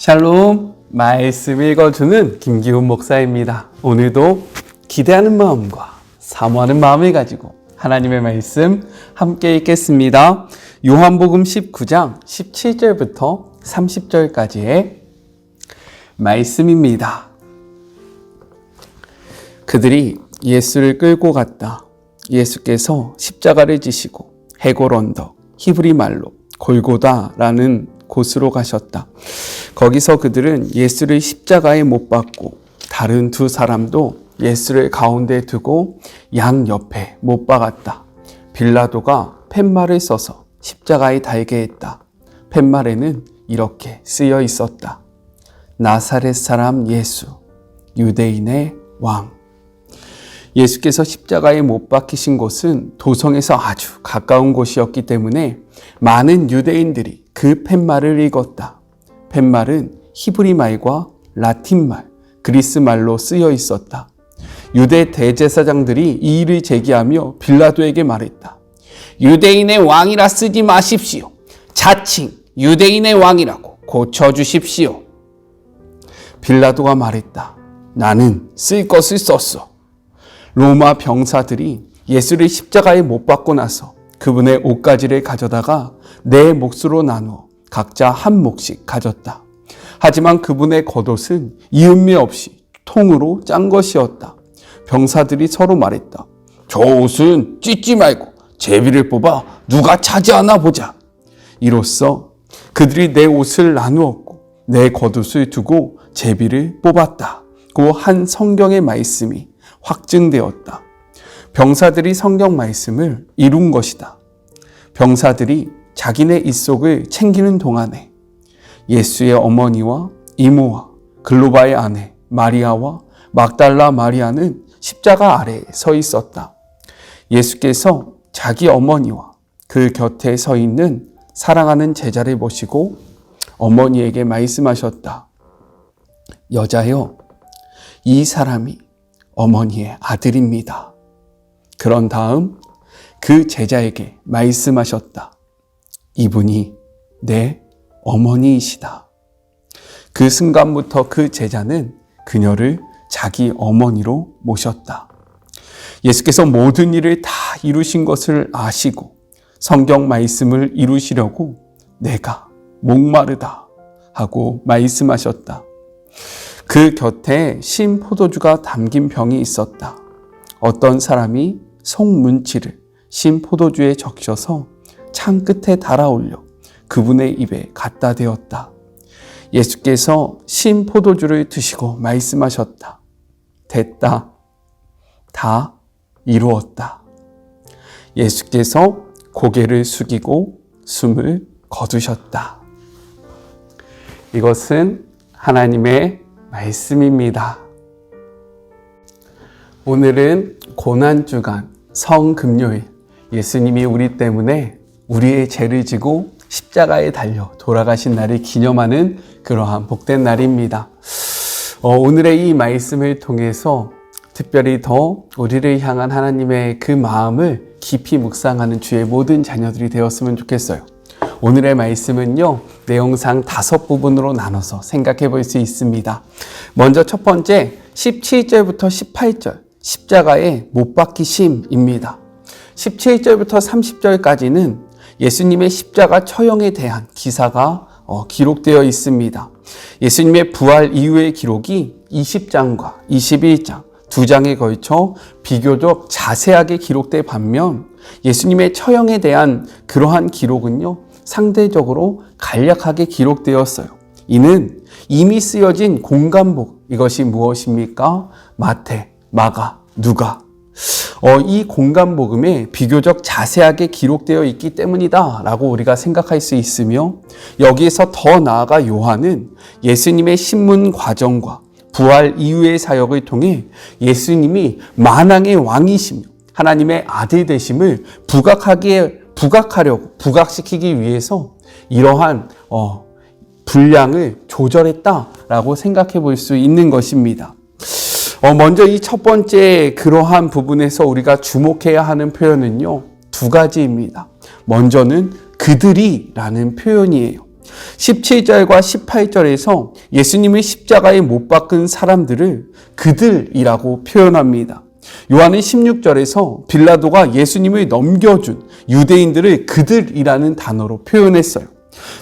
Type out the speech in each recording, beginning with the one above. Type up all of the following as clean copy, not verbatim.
샬롬, 말씀 읽어주는 김기훈 목사입니다. 오늘도 기대하는 마음과 사모하는 마음을 가지고 하나님의 말씀 함께 읽겠습니다. 요한복음 19장 17절부터 30절까지의 말씀입니다. 그들이 예수를 끌고 갔다. 예수께서 십자가를 지시고 해골 언덕, 히브리 말로 골고다라는 곳으로 가셨다. 거기서 그들은 예수를 십자가에 못 박고 다른 두 사람도 예수를 가운데 두고 양 옆에 못 박았다. 빌라도가 팻말을 써서 십자가에 달게 했다. 팻말에는 이렇게 쓰여 있었다. 나사렛 사람 예수, 유대인의 왕. 예수께서 십자가에 못 박히신 곳은 도성에서 아주 가까운 곳이었기 때문에 많은 유대인들이 그 팻말을 읽었다. 팻말은 히브리 말과 라틴 말, 그리스 말로 쓰여 있었다. 유대 대제사장들이 이 일을 제기하며 빌라도에게 말했다. 유대인의 왕이라 쓰지 마십시오. 자칭 유대인의 왕이라고 고쳐주십시오. 빌라도가 말했다. 나는 쓸 것을 썼어. 로마 병사들이 예수를 십자가에 못 박고 나서 그분의 옷가지를 가져다가 네 몫으로 나누어 각자 한 몫씩 가졌다. 하지만 그분의 겉옷은 이음미 없이 통으로 짠 것이었다. 병사들이 서로 말했다. 저 옷은 찢지 말고 제비를 뽑아 누가 차지하나 보자. 이로써 그들이 내 옷을 나누었고 내 겉옷을 두고 제비를 뽑았다고 한 성경의 말씀이 확증되었다. 병사들이 성경 말씀을 이룬 것이다. 병사들이 자기네 입속을 챙기는 동안에 예수의 어머니와 이모와 글로바의 아내 마리아와 막달라 마리아는 십자가 아래에 서 있었다. 예수께서 자기 어머니와 그 곁에 서 있는 사랑하는 제자를 보시고 어머니에게 말씀하셨다. 여자여, 이 사람이 어머니의 아들입니다. 그런 다음 그 제자에게 말씀하셨다. 이분이 내 어머니이시다. 그 순간부터 그 제자는 그녀를 자기 어머니로 모셨다. 예수께서 모든 일을 다 이루신 것을 아시고 성경 말씀을 이루시려고 내가 목마르다 하고 말씀하셨다. 그 곁에 신 포도주가 담긴 병이 있었다. 어떤 사람이 송문치를 신 포도주에 적셔서 창 끝에 달아올려 그분의 입에 갖다 대었다. 예수께서 신 포도주를 드시고 말씀하셨다. 됐다. 다 이루었다. 예수께서 고개를 숙이고 숨을 거두셨다. 이것은 하나님의 말씀입니다. 오늘은 고난주간 성금요일, 예수님이 우리 때문에 우리의 죄를 지고 십자가에 달려 돌아가신 날을 기념하는 그러한 복된 날입니다. 오늘의 이 말씀을 통해서 특별히 더 우리를 향한 하나님의 그 마음을 깊이 묵상하는 주의 모든 자녀들이 되었으면 좋겠어요. 오늘의 말씀은요, 내용상 5부분으로 나눠서 생각해 볼 수 있습니다. 먼저 첫 번째 17절부터 18절, 십자가에 못 박히심입니다. 17절부터 30절까지는 예수님의 십자가 처형에 대한 기사가 기록되어 있습니다. 예수님의 부활 이후의 기록이 20장과 21장, 2장에 걸쳐 비교적 자세하게 기록된 반면 예수님의 처형에 대한 그러한 기록은요, 상대적으로 간략하게 기록되었어요. 이는 이미 쓰여진 공간복, 이것이 무엇입니까? 마태, 마가, 누가. 이 공간복음에 비교적 자세하게 기록되어 있기 때문이다 라고 우리가 생각할 수 있으며, 여기에서 더 나아가 요한은 예수님의 신문 과정과 부활 이후의 사역을 통해 예수님이 만왕의 왕이시며 하나님의 아들 되심을 부각시키기 위해서 이러한 분량을 조절했다라고 생각해 볼 수 있는 것입니다. 먼저 이 첫 번째 그러한 부분에서 우리가 주목해야 하는 표현은요, 두 가지입니다. 먼저는 그들이라는 표현이에요. 17절과 18절에서 예수님의 십자가에 못 박은 사람들을 그들이라고 표현합니다. 요한은 16절에서 빌라도가 예수님을 넘겨준 유대인들을 그들이라는 단어로 표현했어요.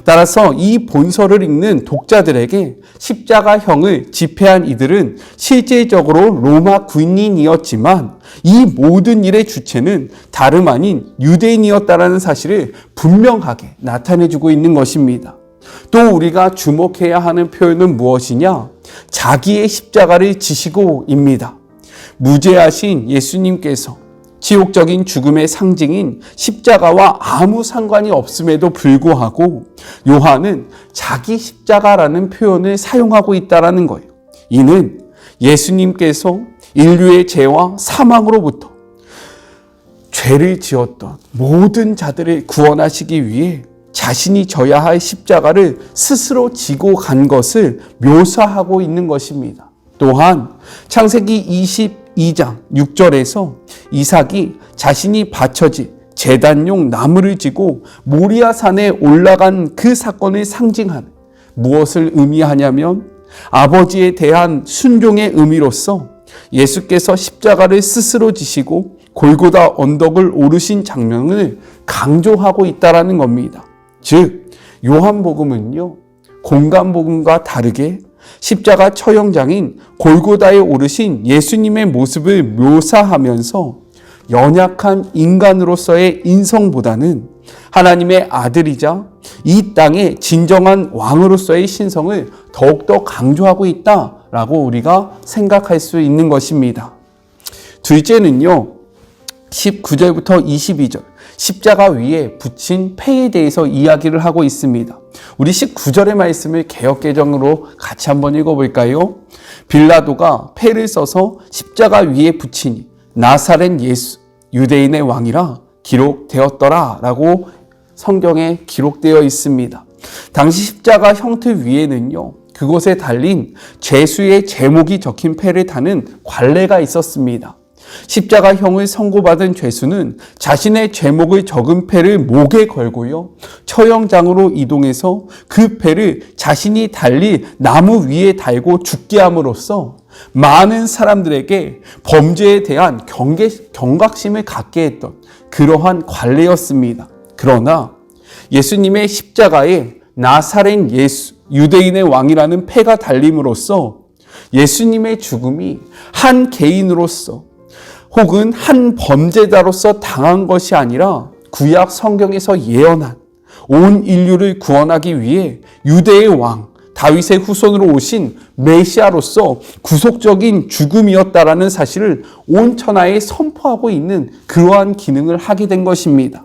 따라서 이 본서를 읽는 독자들에게 십자가형을 집행한 이들은 실질적으로 로마 군인이었지만 이 모든 일의 주체는 다름 아닌 유대인이었다는 사실을 분명하게 나타내주고 있는 것입니다. 또 우리가 주목해야 하는 표현은 무엇이냐? 자기의 십자가를 지시고입니다. 무죄하신 예수님께서 지옥적인 죽음의 상징인 십자가와 아무 상관이 없음에도 불구하고 요한은 자기 십자가라는 표현을 사용하고 있다는 거예요. 이는 예수님께서 인류의 죄와 사망으로부터 죄를 지었던 모든 자들을 구원하시기 위해 자신이 져야 할 십자가를 스스로 지고 간 것을 묘사하고 있는 것입니다. 또한 창세기 22장 6절에서 이삭이 자신이 바쳐진 제단용 나무를 지고 모리아산에 올라간 그 사건을 상징하는, 무엇을 의미하냐면 아버지에 대한 순종의 의미로서 예수께서 십자가를 스스로 지시고 골고다 언덕을 오르신 장면을 강조하고 있다는 겁니다. 즉 요한복음은요, 공간복음과 다르게 십자가 처형장인 골고다에 오르신 예수님의 모습을 묘사하면서 연약한 인간으로서의 인성보다는 하나님의 아들이자 이 땅의 진정한 왕으로서의 신성을 더욱더 강조하고 있다라고 우리가 생각할 수 있는 것입니다. 둘째는요, 19절부터 22절 십자가 위에 붙인 패에 대해서 이야기를 하고 있습니다. 우리 19절의 말씀을 개역개정으로 같이 한번 읽어볼까요? 빌라도가 패를 써서 십자가 위에 붙이니 나사렛 예수 유대인의 왕이라 기록되었더라 라고 성경에 기록되어 있습니다. 당시 십자가 형틀 위에는요, 그곳에 달린 죄수의 제목이 적힌 패를 타는 관례가 있었습니다. 십자가형을 선고받은 죄수는 자신의 제목을 적은 패를 목에 걸고요, 처형장으로 이동해서 그 패를 자신이 달릴 나무 위에 달고 죽게 함으로써 많은 사람들에게 범죄에 대한 경각심을 갖게 했던 그러한 관례였습니다. 그러나 예수님의 십자가에 나사렛 예수 유대인의 왕이라는 패가 달림으로써 예수님의 죽음이 한 개인으로서 혹은 한 범죄자로서 당한 것이 아니라 구약 성경에서 예언한 온 인류를 구원하기 위해 유대의 왕 다윗의 후손으로 오신 메시아로서 구속적인 죽음이었다라는 사실을 온 천하에 선포하고 있는 그러한 기능을 하게 된 것입니다.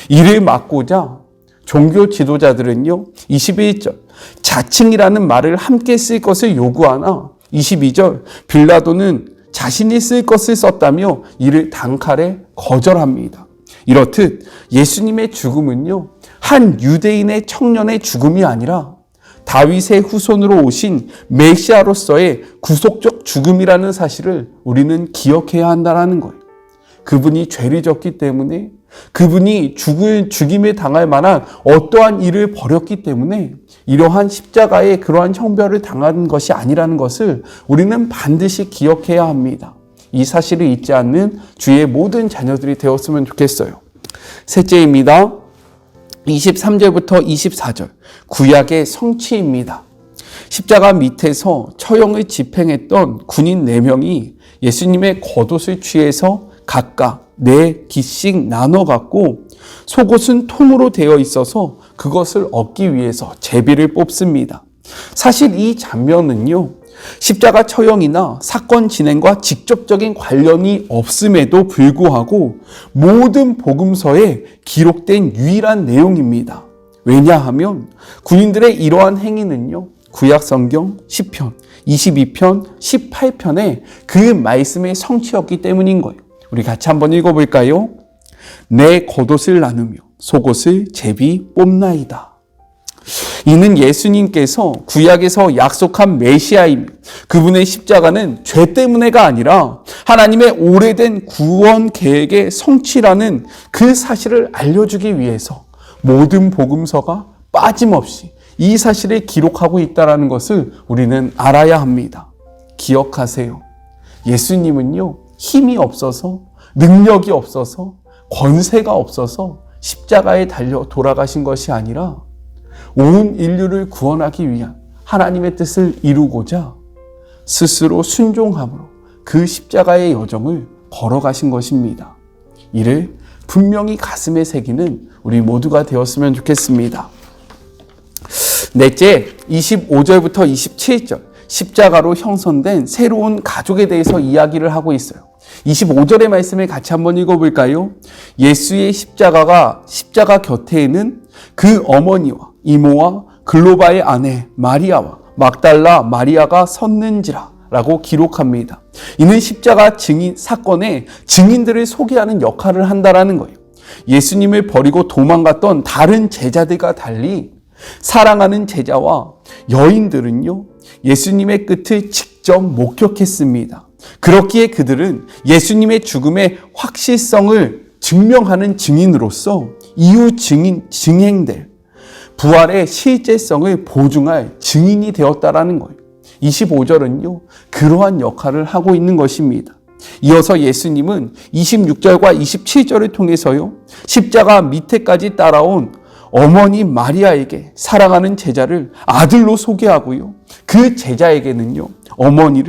이를 막고자 종교 지도자들은요, 21절 자칭이라는 말을 함께 쓸 것을 요구하나 22절 빌라도는 자신이 쓸 것을 썼다며 이를 단칼에 거절합니다. 이렇듯 예수님의 죽음은요, 한 유대인의 청년의 죽음이 아니라 다윗의 후손으로 오신 메시아로서의 구속적 죽음이라는 사실을 우리는 기억해야 한다는 거예요. 그분이 죄를 졌기 때문에, 그분이 죽임을 당할 만한 어떠한 일을 벌였기 때문에 이러한 십자가의 그러한 형벌을 당한 것이 아니라는 것을 우리는 반드시 기억해야 합니다. 이 사실을 잊지 않는 주의 모든 자녀들이 되었으면 좋겠어요. 셋째입니다. 23절부터 24절 구약의 성취입니다. 십자가 밑에서 처형을 집행했던 군인 4명이 예수님의 겉옷을 취해서 각각 4기씩 나눠 갖고 속옷은 통으로 되어 있어서 그것을 얻기 위해서 제비를 뽑습니다. 사실 이 장면은요, 십자가 처형이나 사건 진행과 직접적인 관련이 없음에도 불구하고 모든 복음서에 기록된 유일한 내용입니다. 왜냐하면 군인들의 이러한 행위는요, 구약 성경 10편, 22편, 18편에 그 말씀의 성취였기 때문인 거예요. 우리 같이 한번 읽어볼까요? 내 겉옷을 나누며 속옷을 제비 뽑나이다. 이는 예수님께서 구약에서 약속한 메시아이며 그분의 십자가는 죄 때문에가 아니라 하나님의 오래된 구원 계획의 성취라는 그 사실을 알려주기 위해서 모든 복음서가 빠짐없이 이 사실을 기록하고 있다는 것을 우리는 알아야 합니다. 기억하세요. 예수님은요, 힘이 없어서, 능력이 없어서, 권세가 없어서 십자가에 달려 돌아가신 것이 아니라 온 인류를 구원하기 위한 하나님의 뜻을 이루고자 스스로 순종함으로 그 십자가의 여정을 걸어가신 것입니다. 이를 분명히 가슴에 새기는 우리 모두가 되었으면 좋겠습니다. 넷째, 25절부터 27절 십자가로 형성된 새로운 가족에 대해서 이야기를 하고 있어요. 25절의 말씀을 같이 한번 읽어볼까요? 예수의 십자가 곁에는 그 어머니와 이모와 글로바의 아내 마리아와 막달라 마리아가 섰는지라 라고 기록합니다. 이는 십자가 사건의 증인들을 소개하는 역할을 한다라는 거예요. 예수님을 버리고 도망갔던 다른 제자들과 달리 사랑하는 제자와 여인들은요, 예수님의 끝을 직접 목격했습니다. 그렇기에 그들은 예수님의 죽음의 확실성을 증명하는 증인으로서 이후 증행될 부활의 실제성을 보증할 증인이 되었다라는 거예요. 25절은요, 그러한 역할을 하고 있는 것입니다. 이어서 예수님은 26절과 27절을 통해서요, 십자가 밑에까지 따라온 어머니 마리아에게 사랑하는 제자를 아들로 소개하고요, 그 제자에게는요, 어머니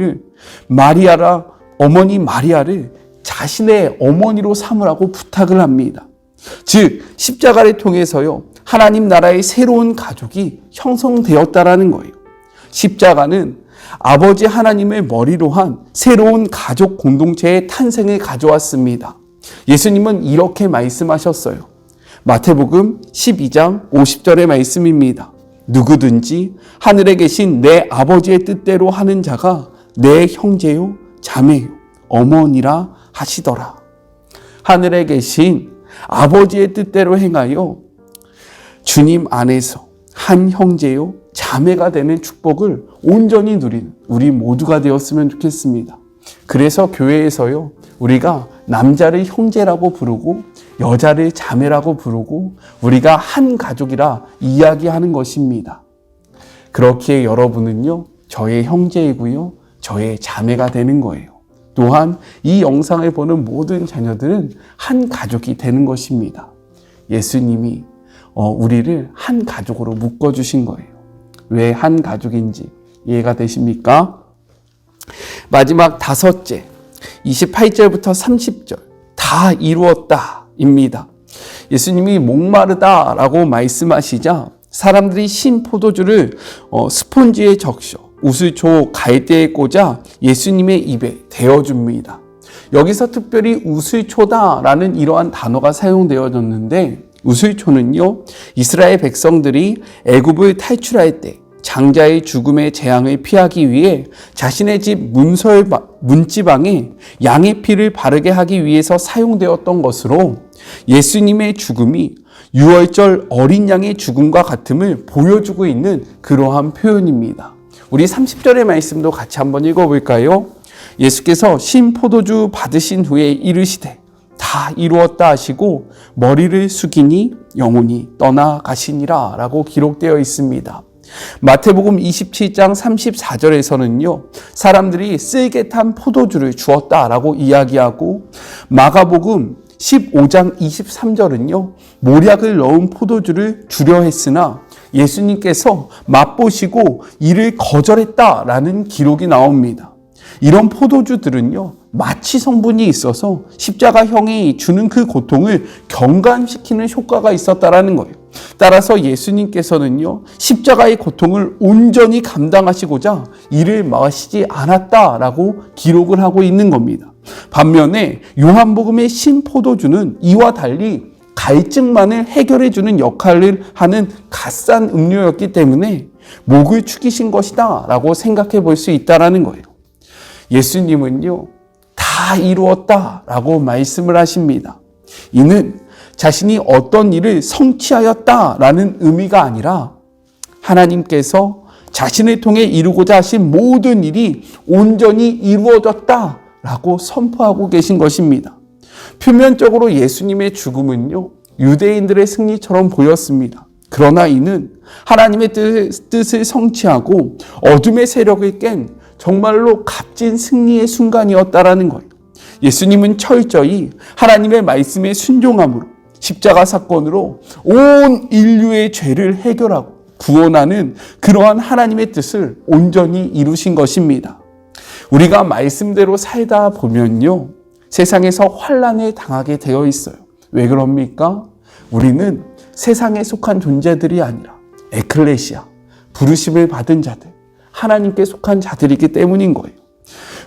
마리아를 자신의 어머니로 삼으라고 부탁을 합니다. 즉, 십자가를 통해서요, 하나님 나라의 새로운 가족이 형성되었다라는 거예요. 십자가는 아버지 하나님을 머리로 한 새로운 가족 공동체의 탄생을 가져왔습니다. 예수님은 이렇게 말씀하셨어요. 마태복음 12장 50절의 말씀입니다. 누구든지 하늘에 계신 내 아버지의 뜻대로 하는 자가 내 형제요, 자매요, 어머니라 하시더라. 하늘에 계신 아버지의 뜻대로 행하여 주님 안에서 한 형제요, 자매가 되는 축복을 온전히 누리는 우리 모두가 되었으면 좋겠습니다. 그래서 교회에서요, 우리가 남자를 형제라고 부르고 여자를 자매라고 부르고 우리가 한 가족이라 이야기하는 것입니다. 그렇기에 여러분은요, 저의 형제이고요, 저의 자매가 되는 거예요. 또한 이 영상을 보는 모든 자녀들은 한 가족이 되는 것입니다. 예수님이 우리를 한 가족으로 묶어주신 거예요. 왜 한 가족인지 이해가 되십니까? 마지막 다섯째, 28절부터 30절 다 이루었다 입니다. 예수님이 목마르다라고 말씀하시자 사람들이 신 포도주를 스폰지에 적셔 우슬초 갈대에 꽂아 예수님의 입에 대어줍니다. 여기서 특별히 우슬초다라는 이러한 단어가 사용되어졌는데, 우슬초는요, 이스라엘 백성들이 애굽을 탈출할 때 장자의 죽음의 재앙을 피하기 위해 자신의 집 문지방에 양의 피를 바르게 하기 위해서 사용되었던 것으로 예수님의 죽음이 유월절 어린 양의 죽음과 같음을 보여주고 있는 그러한 표현입니다. 우리 30절의 말씀도 같이 한번 읽어볼까요? 예수께서 신 포도주 받으신 후에 이르시되 다 이루었다 하시고 머리를 숙이니 영혼이 떠나가시니라 라고 기록되어 있습니다. 마태복음 27장 34절에서는요, 사람들이 쓸개 탄 포도주를 주었다라고 이야기하고, 마가복음 15장 23절은요, 모략을 넣은 포도주를 주려 했으나 예수님께서 맛보시고 이를 거절했다라는 기록이 나옵니다. 이런 포도주들은요, 마취 성분이 있어서 십자가형이 주는 그 고통을 경감시키는 효과가 있었다라는 거예요. 따라서 예수님께서는요, 십자가의 고통을 온전히 감당하시고자 이를 마시지 않았다라고 기록을 하고 있는 겁니다. 반면에 요한복음의 신포도주는 이와 달리 갈증만을 해결해주는 역할을 하는 갓산 음료였기 때문에 목을 축이신 것이다 라고 생각해 볼 수 있다는 거예요. 예수님은요, 다 이루었다 라고 말씀을 하십니다. 이는 자신이 어떤 일을 성취하였다라는 의미가 아니라 하나님께서 자신을 통해 이루고자 하신 모든 일이 온전히 이루어졌다라고 선포하고 계신 것입니다. 표면적으로 예수님의 죽음은요, 유대인들의 승리처럼 보였습니다. 그러나 이는 하나님의 뜻을 성취하고 어둠의 세력을 깬 정말로 값진 승리의 순간이었다라는 거예요. 예수님은 철저히 하나님의 말씀에 순종함으로 십자가 사건으로 온 인류의 죄를 해결하고 구원하는 그러한 하나님의 뜻을 온전히 이루신 것입니다. 우리가 말씀대로 살다 보면요, 세상에서 환난을 당하게 되어 있어요. 왜 그럽니까? 우리는 세상에 속한 존재들이 아니라 에클레시아, 부르심을 받은 자들, 하나님께 속한 자들이기 때문인 거예요.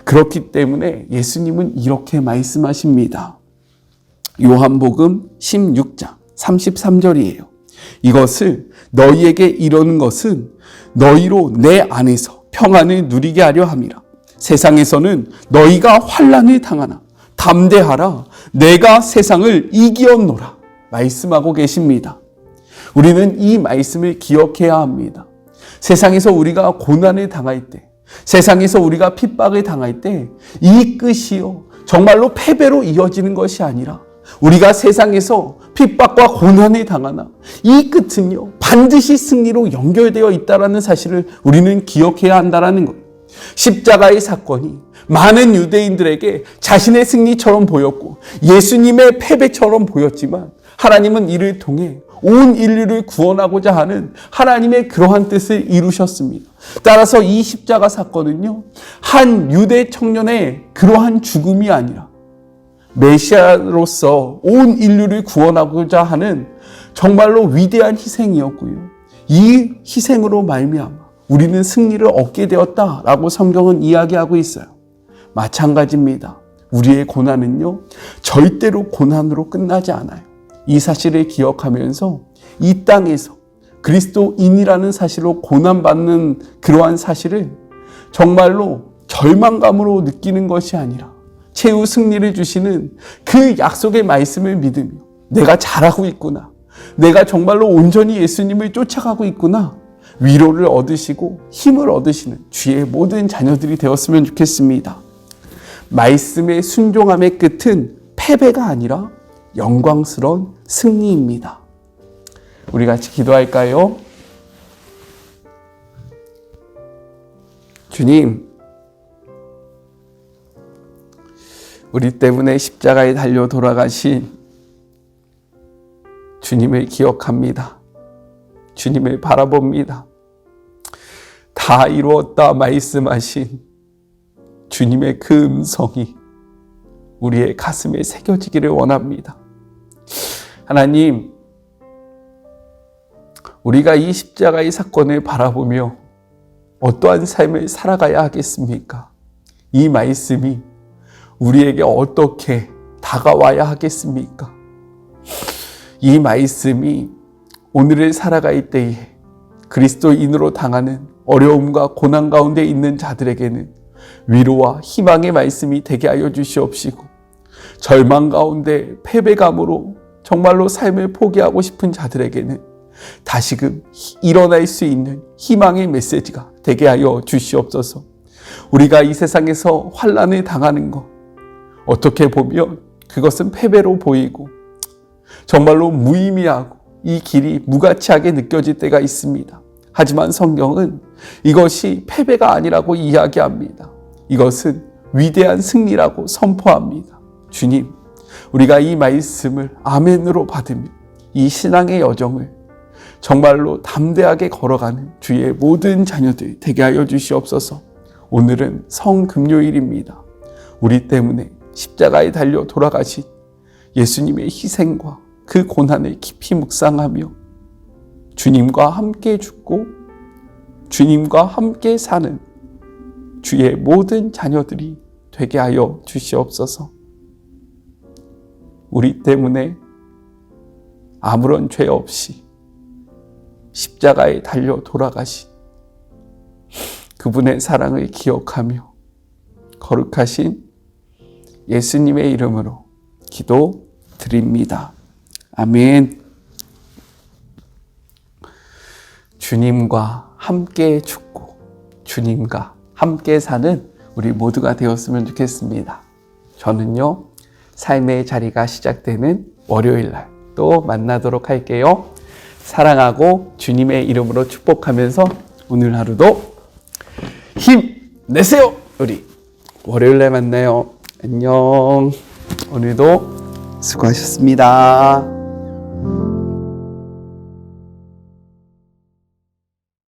그렇기 때문에 예수님은 이렇게 말씀하십니다. 요한복음 16장 33절이에요. 이것을 너희에게 이르는 것은 너희로 내 안에서 평안을 누리게 하려 함이라. 세상에서는 너희가 환난을 당하나 담대하라, 내가 세상을 이기었노라 말씀하고 계십니다. 우리는 이 말씀을 기억해야 합니다. 세상에서 우리가 고난을 당할 때, 세상에서 우리가 핍박을 당할 때 이 끝이요, 정말로 패배로 이어지는 것이 아니라 우리가 세상에서 핍박과 고난을 당하나 이 끝은요, 반드시 승리로 연결되어 있다는 사실을 우리는 기억해야 한다는 거예요. 십자가의 사건이 많은 유대인들에게 자신의 승리처럼 보였고 예수님의 패배처럼 보였지만 하나님은 이를 통해 온 인류를 구원하고자 하는 하나님의 그러한 뜻을 이루셨습니다. 따라서 이 십자가 사건은요, 한 유대 청년의 그러한 죽음이 아니라 메시아로서 온 인류를 구원하고자 하는 정말로 위대한 희생이었고요. 이 희생으로 말미암아 우리는 승리를 얻게 되었다라고 성경은 이야기하고 있어요. 마찬가지입니다. 우리의 고난은요, 절대로 고난으로 끝나지 않아요. 이 사실을 기억하면서 이 땅에서 그리스도인이라는 사실로 고난받는 그러한 사실을 정말로 절망감으로 느끼는 것이 아니라 최후 승리를 주시는 그 약속의 말씀을 믿으며 내가 잘하고 있구나, 내가 정말로 온전히 예수님을 쫓아가고 있구나, 위로를 얻으시고 힘을 얻으시는 주의 모든 자녀들이 되었으면 좋겠습니다. 말씀의 순종함의 끝은 패배가 아니라 영광스러운 승리입니다. 우리 같이 기도할까요? 주님, 우리 때문에 십자가에 달려 돌아가신 주님을 기억합니다. 주님을 바라봅니다. 다 이루었다 말씀하신 주님의 그 음성이 우리의 가슴에 새겨지기를 원합니다. 하나님, 우리가 이 십자가의 사건을 바라보며 어떠한 삶을 살아가야 하겠습니까? 이 말씀이 우리에게 어떻게 다가와야 하겠습니까? 이 말씀이 오늘을 살아갈 때에 그리스도인으로 당하는 어려움과 고난 가운데 있는 자들에게는 위로와 희망의 말씀이 되게 하여 주시옵시고, 절망 가운데 패배감으로 정말로 삶을 포기하고 싶은 자들에게는 다시금 일어날 수 있는 희망의 메시지가 되게 하여 주시옵소서. 우리가 이 세상에서 환난을 당하는 것, 어떻게 보면 그것은 패배로 보이고 정말로 무의미하고 이 길이 무가치하게 느껴질 때가 있습니다. 하지만 성경은 이것이 패배가 아니라고 이야기합니다. 이것은 위대한 승리라고 선포합니다. 주님, 우리가 이 말씀을 아멘으로 받으며 이 신앙의 여정을 정말로 담대하게 걸어가는 주의 모든 자녀들 되게 하여 주시옵소서. 오늘은 성금요일입니다. 우리 때문에 십자가에 달려 돌아가신 예수님의 희생과 그 고난을 깊이 묵상하며 주님과 함께 죽고 주님과 함께 사는 주의 모든 자녀들이 되게 하여 주시옵소서. 우리 때문에 아무런 죄 없이 십자가에 달려 돌아가신 그분의 사랑을 기억하며 거룩하신 예수님의 이름으로 기도드립니다. 아멘. 주님과 함께 죽고 주님과 함께 사는 우리 모두가 되었으면 좋겠습니다. 저는요, 삶의 자리가 시작되는 월요일 날 또 만나도록 할게요. 사랑하고 주님의 이름으로 축복하면서 오늘 하루도 힘내세요. 우리 월요일에 만나요. 안녕. 오늘도 수고하셨습니다.